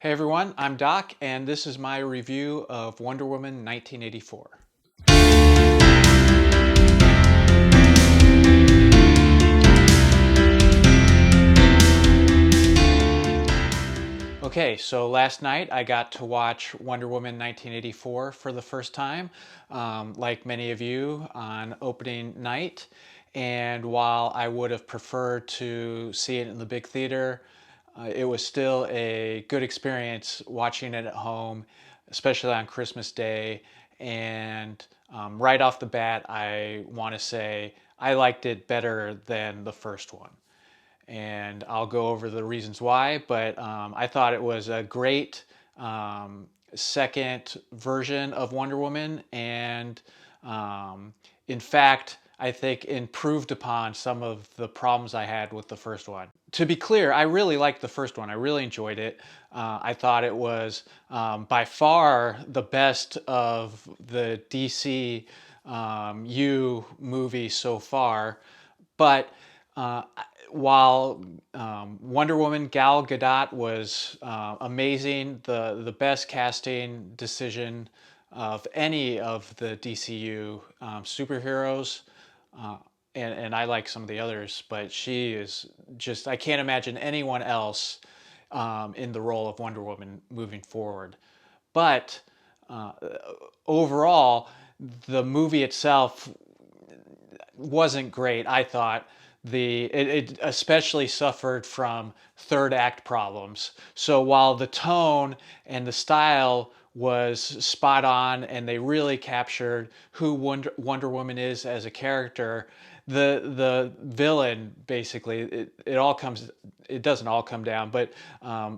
Hey everyone, I'm Doc, and this is my review of Wonder Woman 1984. Okay, so last night I got to watch Wonder Woman 1984 for the first time, like many of you, on opening night. And while I would have preferred to see it in the big theater, it was still a good experience watching it at home, especially on Christmas Day. And right off the bat, I want to say I liked it better than the first one, and I'll go over the reasons why. But I thought it was a great second version of Wonder Woman, and in fact, I think improved upon some of the problems I had with the first one. To be clear, I really liked the first one. I really enjoyed it. I thought it was by far the best of the DC U movies so far. But uh, while Wonder Woman Gal Gadot was amazing, the best casting decision of any of the DCU superheroes, uh, and I like some of the others, but she is just, I can't imagine anyone else in the role of Wonder Woman moving forward. But uh, overall, the movie itself wasn't great. I thought it especially suffered from third act problems. So while the tone and the style was spot on and they really captured who Wonder Woman is as a character, the villain basically it all comes, it doesn't all come down, but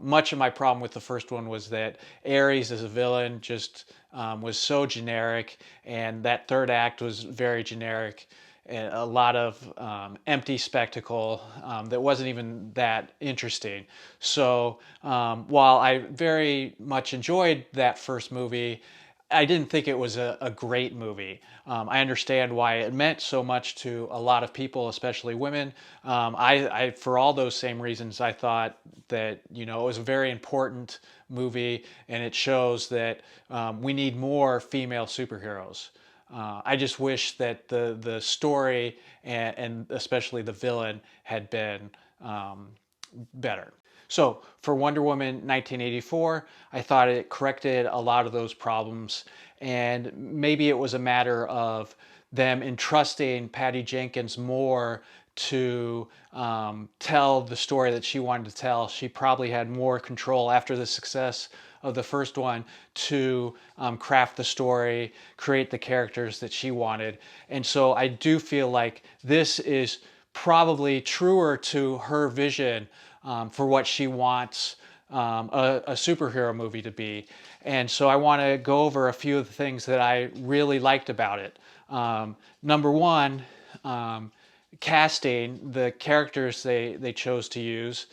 much of my problem with the first one was that Ares as a villain just was so generic, and that third act was very generic, and a lot of empty spectacle that wasn't even that interesting. So while I very much enjoyed that first movie, I didn't think it was a great movie. I understand why it meant so much to a lot of people, especially women. For all those same reasons, I thought that it was a very important movie, and it shows that we need more female superheroes. I just wish that the story and especially the villain had been better. So for Wonder Woman 1984, I thought it corrected a lot of those problems, and maybe it was a matter of them entrusting Patty Jenkins more to tell the story that she wanted to tell. She probably had more control after the success of the first one to craft the story, create the characters that she wanted. And so I do feel like this is probably truer to her vision for what she wants a superhero movie to be. And so I want to go over a few of the things that I really liked about it. Number one, casting, the characters they chose to use.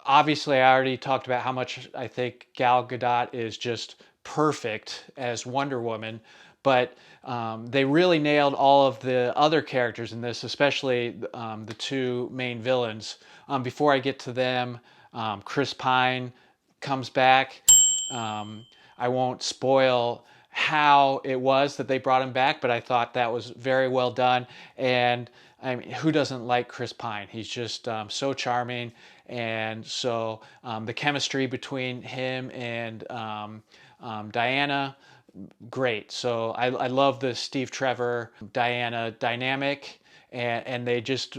Obviously, I already talked about how much I think Gal Gadot is just perfect as Wonder Woman, but they really nailed all of the other characters in this, especially the two main villains. Before I get to them, Chris Pine comes back. I won't spoil how it was that they brought him back, but I thought that was very well done. And I mean, who doesn't like Chris Pine? He's just so charming, and so the chemistry between him and Diana, great. So I love the Steve Trevor Diana dynamic, and they just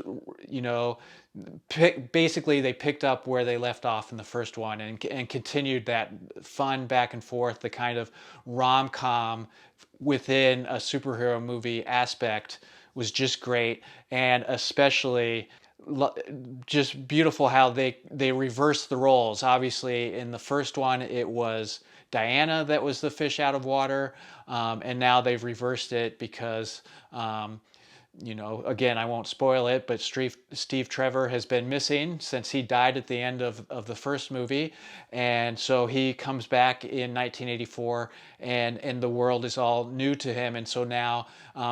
basically they picked up where they left off in the first one, and continued that fun back and forth, the kind of rom-com within a superhero movie aspect was just great. And especially just beautiful how they reversed the roles. Obviously in the first one it was Diana that was the fish out of water, and now they've reversed it because Again, I won't spoil it, but Steve Trevor has been missing since he died at the end of the first movie. And so he comes back in 1984, and the world is all new to him. And so now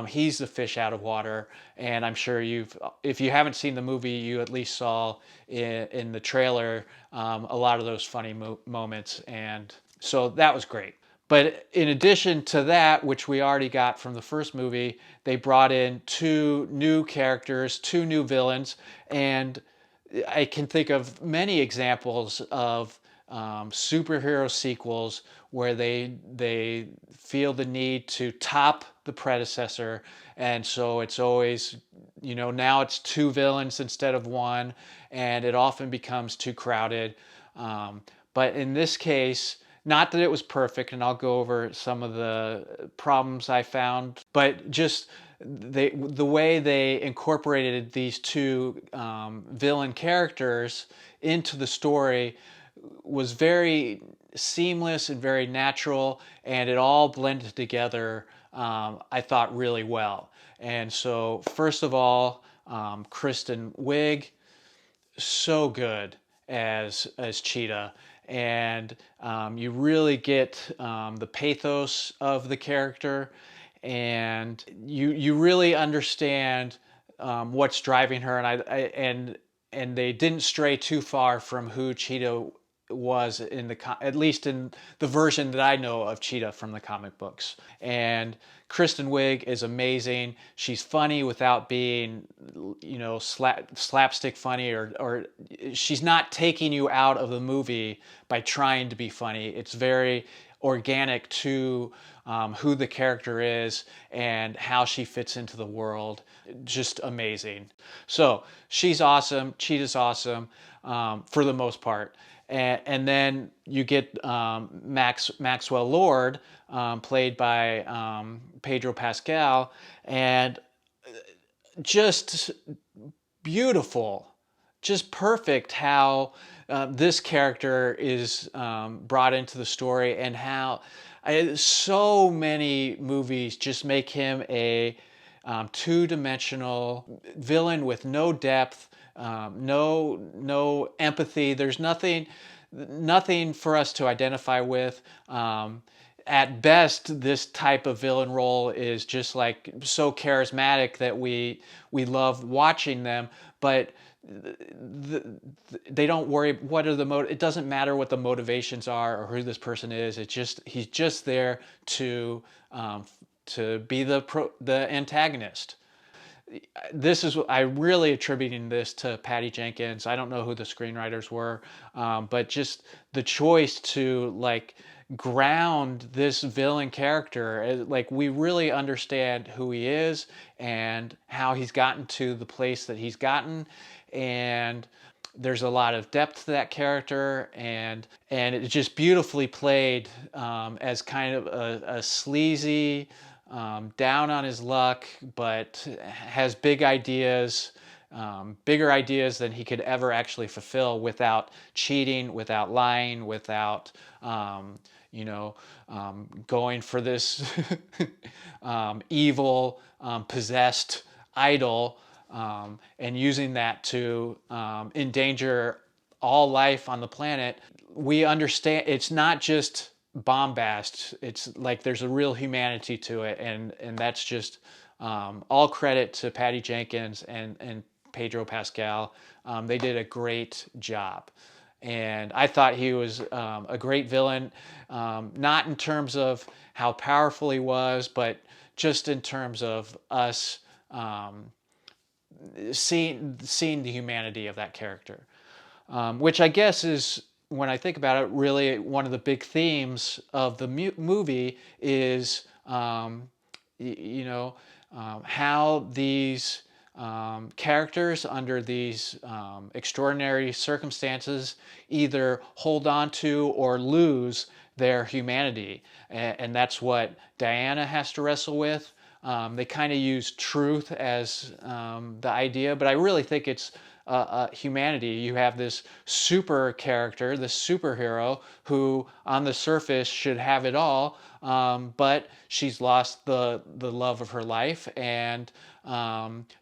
he's the fish out of water. And I'm sure if you haven't seen the movie, you at least saw in the trailer a lot of those funny moments. And so that was great. But in addition to that, which we already got from the first movie, they brought in two new characters, two new villains, and I can think of many examples of superhero sequels where they feel the need to top the predecessor, and so it's always, now it's two villains instead of one, and it often becomes too crowded. But in this case, not that it was perfect, and I'll go over some of the problems I found, but just the way they incorporated these two villain characters into the story was very seamless and very natural, and it all blended together, I thought, really well. And so, first of all, Kristen Wiig, so good as Cheetah, and you really get the pathos of the character, and you really understand what's driving her, and they didn't stray too far from who Cheetah was at least in the version that I know of Cheetah from the comic books. And Kristen Wiig is amazing. She's funny without being, slapstick funny, or she's not taking you out of the movie by trying to be funny. It's very organic to who the character is and how she fits into the world. Just amazing. So she's awesome. Cheetah's awesome for the most part. And then you get Maxwell Lord, played by Pedro Pascal, and just beautiful, just perfect how this character is brought into the story, and how so many movies just make him a two-dimensional villain with no depth, no empathy. There's nothing for us to identify with. At best, this type of villain role is just like so charismatic that we love watching them, but they don't worry it doesn't matter what the motivations are or who this person is. He's just there to be the antagonist. I'm really attributing this to Patty Jenkins. I don't know who the screenwriters were, but just the choice to ground this villain character, like we really understand who he is and how he's gotten to the place that he's gotten, and there's a lot of depth to that character, and it's just beautifully played as kind of a sleazy, down on his luck, but has big ideas, bigger ideas than he could ever actually fulfill without cheating, without lying, without going for this evil, possessed idol, and using that to endanger all life on the planet. We understand it's not just bombast. It's like there's a real humanity to it, and that's just all credit to Patty Jenkins and Pedro Pascal. They did a great job, and I thought he was a great villain, not in terms of how powerful he was, but just in terms of us seeing the humanity of that character, which I guess is, when I think about it, really one of the big themes of the movie is, how these characters under these extraordinary circumstances either hold on to or lose their humanity. And that's what Diana has to wrestle with. They kind of use truth as the idea, but I really think it's humanity. You have this super character, this superhero who on the surface should have it all, but she's lost the love of her life and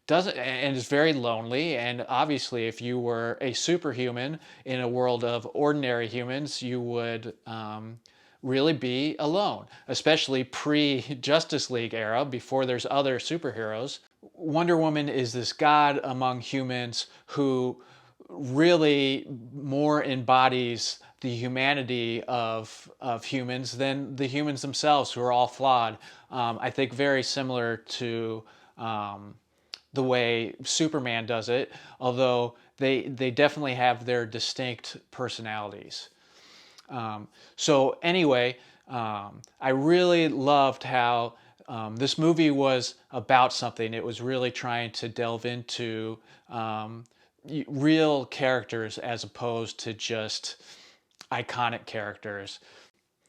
doesn't and is very lonely. And obviously, if you were a superhuman in a world of ordinary humans, you would really be alone, especially pre-Justice League era, before there's other superheroes. Wonder Woman is this god among humans who really more embodies the humanity of humans than the humans themselves, who are all flawed. I think very similar to the way Superman does it, although they definitely have their distinct personalities. So anyway, I really loved how this movie was about something. It was really trying to delve into real characters as opposed to just iconic characters.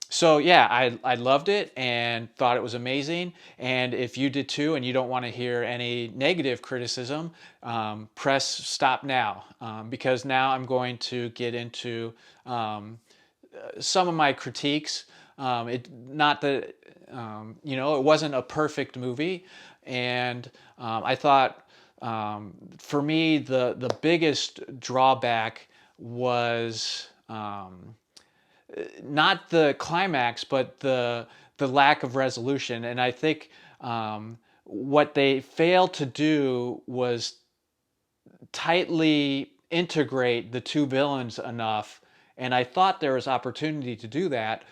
So yeah, I loved it and thought it was amazing. And if you did too, and you don't want to hear any negative criticism, press stop now, because now I'm going to get into some of my critiques. Not that it wasn't a perfect movie, and I thought for me the biggest drawback was not the climax, but the lack of resolution. And I think what they failed to do was tightly integrate the two villains enough, and I thought there was opportunity to do that,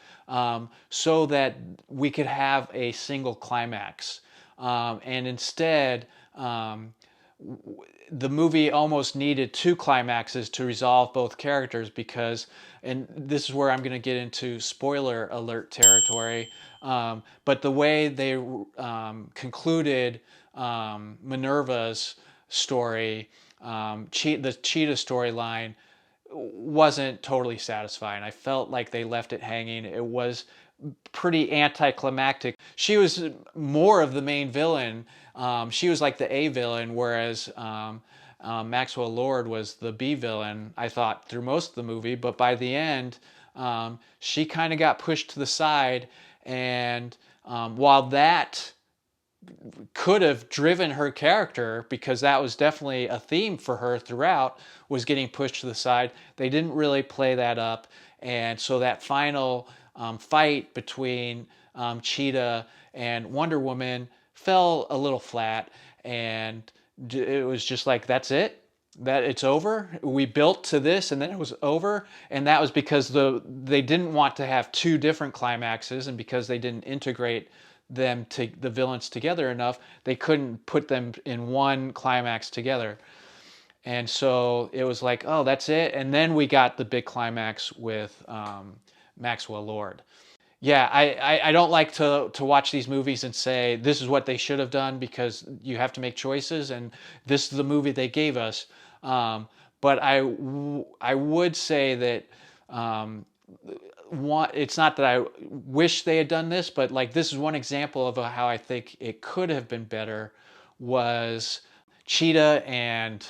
so that we could have a single climax. And instead, the movie almost needed two climaxes to resolve both characters because, and this is where I'm going to get into spoiler alert territory, but the way they concluded Minerva's story, the cheetah storyline, wasn't totally satisfying. I felt like they left it hanging. It was pretty anticlimactic. She was more of the main villain. She was like the A villain, whereas Maxwell Lord was the B villain, I thought, through most of the movie. But by the end, she kind of got pushed to the side. And while that could have driven her character, because that was definitely a theme for her throughout, was getting pushed to the side, they didn't really play that up. And so that final fight between Cheetah and Wonder Woman fell a little flat, and it was just like, that's it, that it's over. We built to this and then it was over. And that was because they didn't want to have two different climaxes, and because they didn't integrate the villains together enough, they couldn't put them in one climax together. And so it was like, oh, that's it. And then we got the big climax with Maxwell Lord. Yeah, I don't like to watch these movies and say this is what they should have done, because you have to make choices, and this is the movie they gave us. But I would say that it's not that I wish they had done this, but like, this is one example of how I think it could have been better, was Cheetah and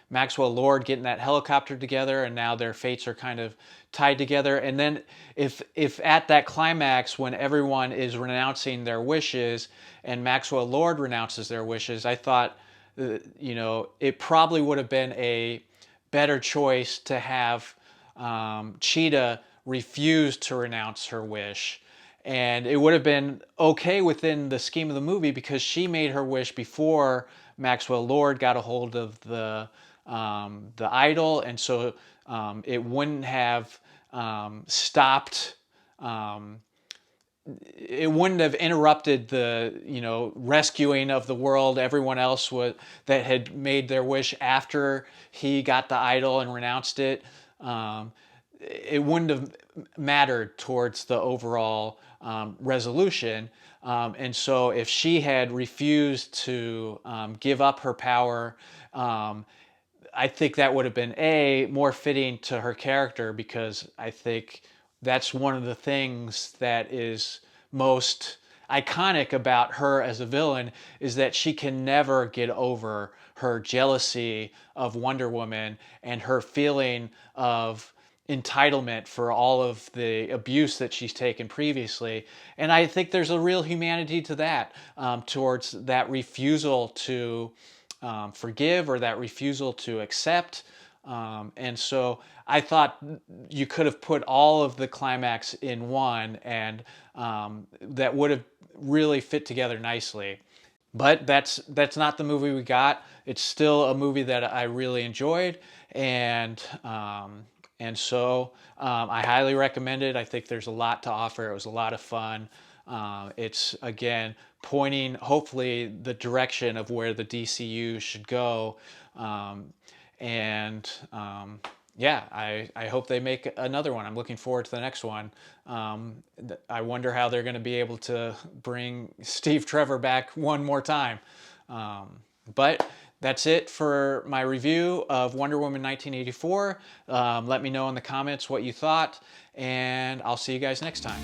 Maxwell Lord getting that helicopter together, and now their fates are kind of tied together. And then if at that climax, when everyone is renouncing their wishes and Maxwell Lord renounces their wishes, I thought it probably would have been a better choice to have Cheetah refused to renounce her wish, and it would have been okay within the scheme of the movie, because she made her wish before Maxwell Lord got a hold of the idol, and so it wouldn't have stopped. It wouldn't have interrupted the rescuing of the world. Everyone else that had made their wish after he got the idol and renounced it. It wouldn't have mattered towards the overall resolution. And so if she had refused to give up her power, I think that would have been more fitting to her character, because I think that's one of the things that is most iconic about her as a villain, is that she can never get over her jealousy of Wonder Woman and her feeling of entitlement for all of the abuse that she's taken previously. And I think there's a real humanity to that, towards that refusal to forgive, or that refusal to accept. And so I thought you could have put all of the climax in one, and that would have really fit together nicely. But that's not the movie we got. It's still a movie that I really enjoyed, and so I highly recommend it. I think there's a lot to offer. It was a lot of fun. It's again pointing, hopefully, the direction of where the DCU should go, and yeah, I hope they make another one. I'm looking forward to the next one. I wonder how they're going to be able to bring Steve Trevor back one more time. But that's it for my review of Wonder Woman 1984. Let me know in the comments what you thought, and I'll see you guys next time.